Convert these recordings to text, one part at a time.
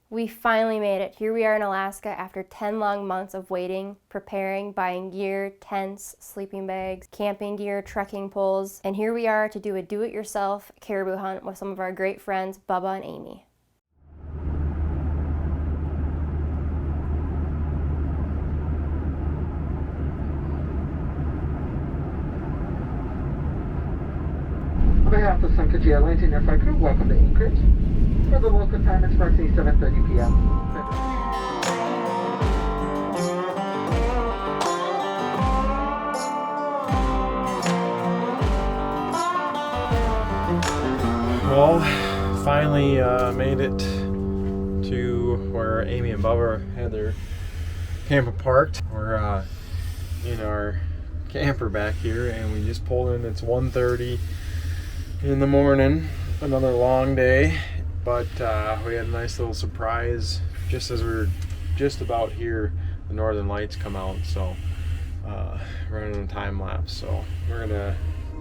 We finally made it. Here we are in Alaska after 10 long months of waiting, preparing, buying gear, tents, sleeping bags, camping gear, trekking poles, and here we are to do a do-it-yourself caribou hunt with some of our great friends, Bubba and Amy. On behalf of Sun Country Airlines and your flight crew, welcome to Anchorage. For the local time, it's approximately 7:30 p.m. Well, finally made it to where Amy and Bubba had their camper parked. We're in our camper back here, and we just pulled in. It's 1:30 in the morning. Another long day. But we had a nice little surprise just as we were just about here. The northern lights come out, so running a time lapse. So we're gonna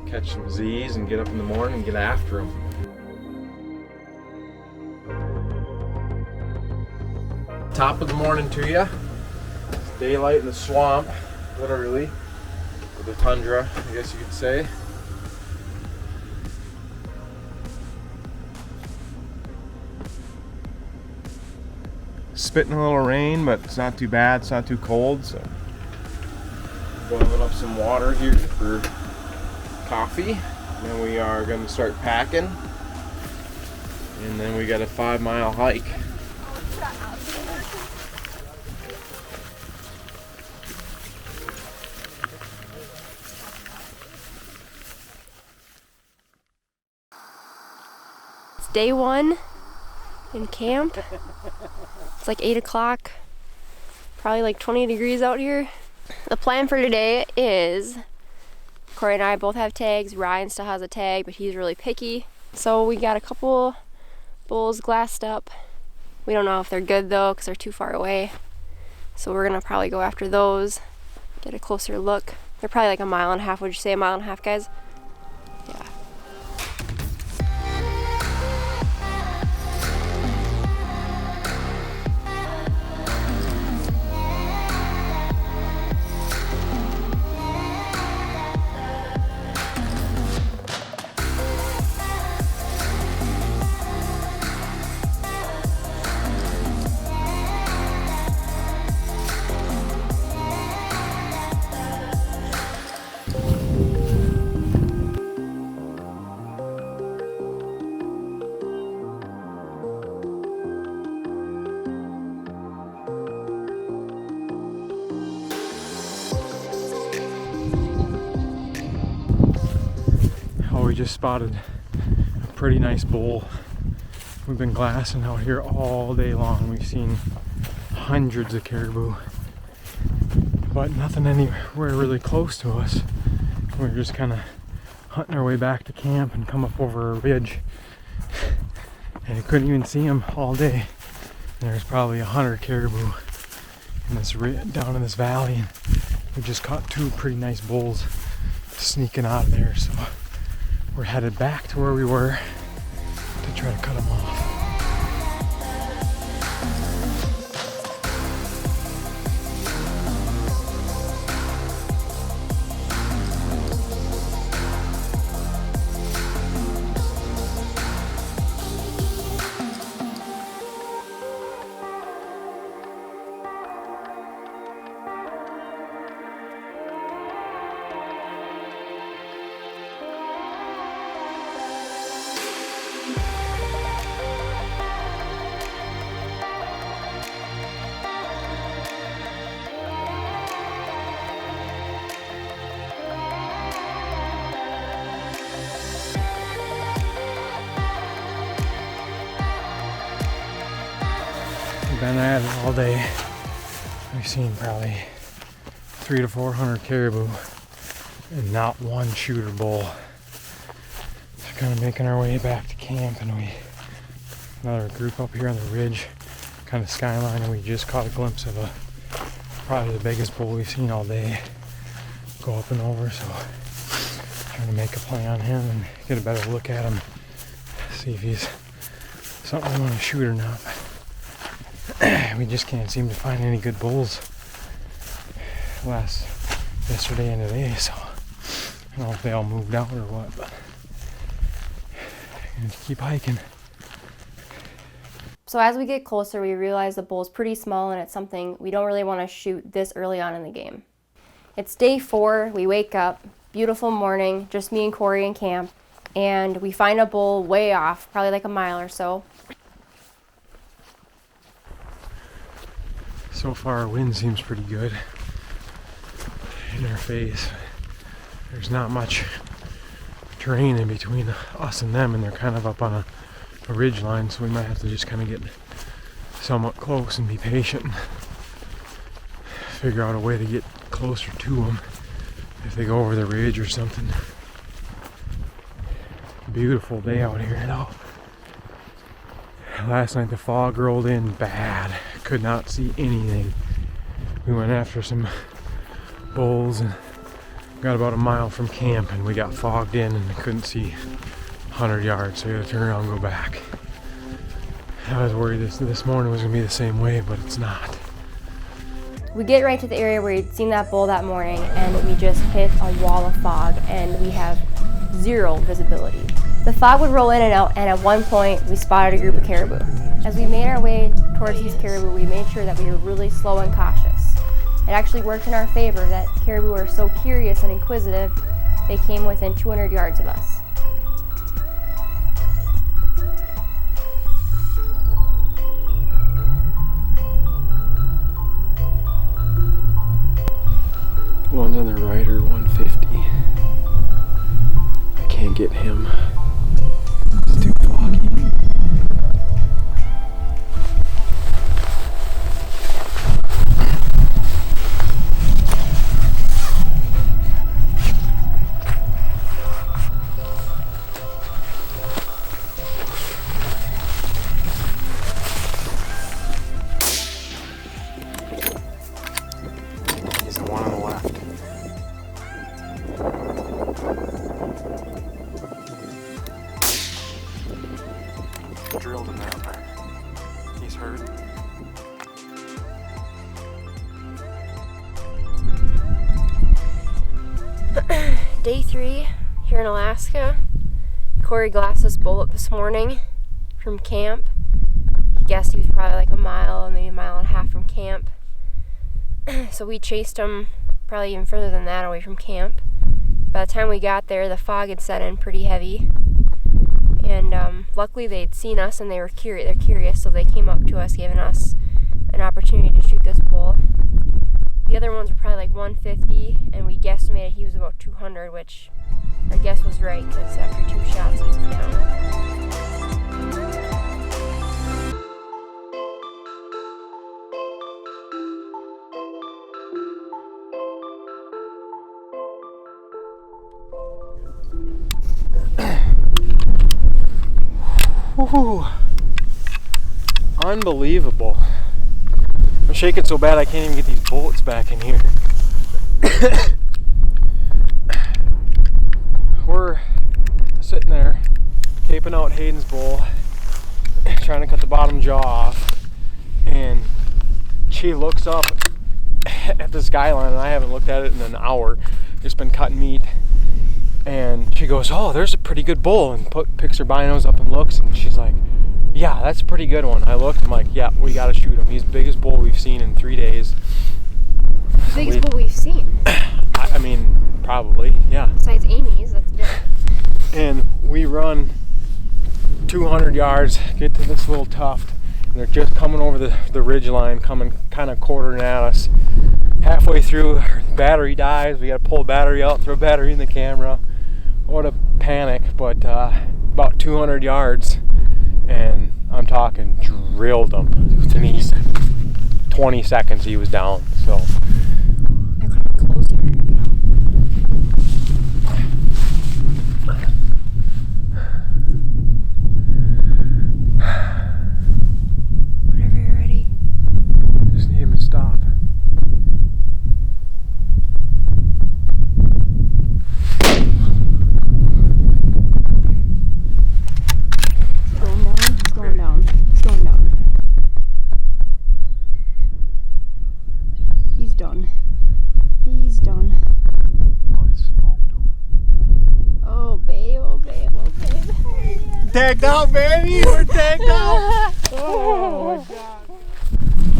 catch some Z's and get up in the morning and get after them. Top of the morning to you. It's daylight in the swamp, literally, or the tundra, I guess you could say. Spitting a little rain, but it's not too bad, it's not too cold, so boiling up some water here for coffee. Then we are going to start packing, and then we got a 5-mile hike. It's day one in camp. It's like 8 o'clock, probably like 20 degrees out here. The plan for today is, Corey and I both have tags. Ryan still has a tag, but he's really picky. So we got a couple bulls glassed up. We don't know if they're good though, because they're too far away. So we're gonna probably go after those, get a closer look. They're probably like 1.5 miles. Would you say 1.5 miles, guys? Yeah. We just spotted a pretty nice bull. We've been glassing out here all day long. We've seen hundreds of caribou, but nothing anywhere really close to us. We're just kind of hunting our way back to camp and come up over a ridge, and I couldn't even see them all day. There's probably 100 caribou in this down in this valley, and we just caught 2 pretty nice bulls sneaking out of there. So we're headed back to where we were to try to cut them off. been at it all day. We've seen probably 300 to 400 caribou and not one shooter bull. So kind of making our way back to camp, and another group up here on the ridge, kind of skyline, and we just caught a glimpse of probably the biggest bull we've seen all day go up and over. So trying to make a play on him and get a better look at him, see if he's something we want to shoot or not. We just can't seem to find any good bulls yesterday and today, so I don't know if they all moved out or what, but I'm gonna keep hiking. So as we get closer, we realize the bull's pretty small and it's something we don't really want to shoot this early on in the game. It's day 4, we wake up, beautiful morning, just me and Corey in camp, and we find a bull way off, probably like a mile or so. So far, our wind seems pretty good in our face. There's not much terrain in between us and them, and they're kind of up on a ridge line, so we might have to just kind of get somewhat close and be patient and figure out a way to get closer to them if they go over the ridge or something. Beautiful day out here though. Last night the fog rolled in bad. Could not see anything. We went after some bulls and got about a mile from camp, and we got fogged in and couldn't see 100 yards, so we had to turn around and go back. I was worried this morning was going to be the same way, but it's not. We get right to the area where we'd seen that bull that morning, and we just hit a wall of fog, and we have zero visibility. The fog would roll in and out, and at one point we spotted a group of caribou. As we made our way towards these caribou, we made sure that we were really slow and cautious. It actually worked in our favor that caribou are so curious and inquisitive, they came within 200 yards of us. The ones on the right are 150. I can't get him. It's too foggy. He's the one on the left. Drilled him out. He's hurt. Day 3 here in Alaska. Corey glassed this bull up this morning from camp. He guessed he was probably like a mile, maybe a mile and a half from camp. So we chased him probably even further than that away from camp. By the time we got there, the fog had set in pretty heavy. And luckily they'd seen us and they're curious, so they came up to us, giving us an opportunity to shoot this bull. The other ones were probably like 150, and we guesstimated he was about 200, which our guess was right, because after 2 shots he was down. Woohoo! Unbelievable. I'm shaking so bad I can't even get these bullets back in here. We're sitting there, caping out Hayden's bull, trying to cut the bottom jaw off, and she looks up at the skyline, and I haven't looked at it in an hour, just been cutting meat, and she goes, "Oh, there's a pretty good bull," and picks her binos up and looks, and she's like, "Yeah, that's a pretty good one." I looked, I'm like, "Yeah, we gotta shoot him. He's the biggest bull we've seen in 3 days." Biggest bull we've seen. I mean, probably, yeah. Besides Amy's, that's different. And we run 200 yards, get to this little tuft, and they're just coming over the ridge line, coming kind of quartering at us. Halfway through, our battery dies. We got to pull battery out, throw battery in the camera. What a panic! But about 200 yards, and I'm talking drilled him. And he's 20 seconds he was down. So They're coming closer. Whenever you're ready. just need him to stop. He's going down. He's going down. He's done. He's done. Oh, it's smoked him. Oh babe, oh babe, oh babe. Tagged out, baby! We're tagged out! Oh my god.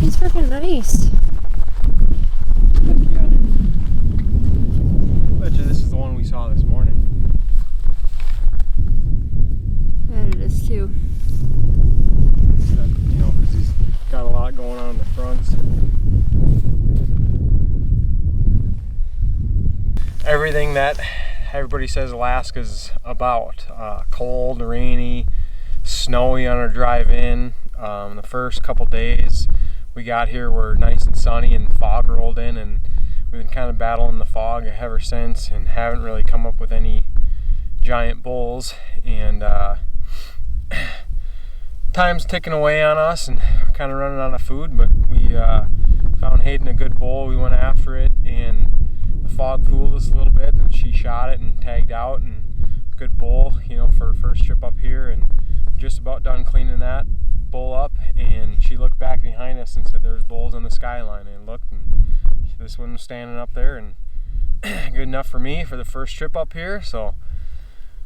He's freaking nice. Bet you this is the one we saw this morning. And it is too. You know, because he's got a lot going on in the fronts. Everything that everybody says Alaska's about. Cold, rainy, snowy on our drive in. The first couple days we got here were nice and sunny and fog rolled in, and we've been kind of battling the fog ever since and haven't really come up with any giant bulls. And time's ticking away on us and we're kind of running out of food, but we found Hayden a good bull. We went after it and the fog fooled us a little bit. She shot it and tagged out, and good bull, you know, for her first trip up here, and just about done cleaning that bull up, and she looked back behind us and said there's bulls on the skyline, and looked, and this one was standing up there, and good enough for me for the first trip up here. So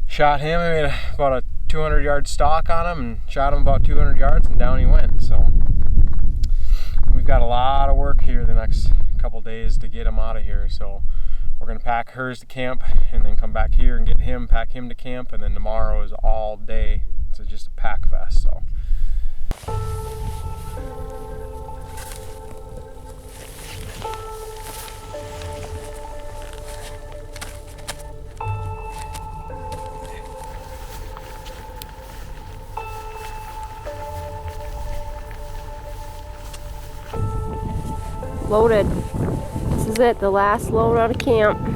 shot him. I made about a 200-yard stalk on him and shot him about 200 yards, and down he went. So we've got a lot of work here the next couple days to get him out of here. So we're gonna pack hers to camp and then come back here and get him, pack him to camp, and then tomorrow is all day. It's just a pack fest. So Loaded. This is it, the last load out of camp.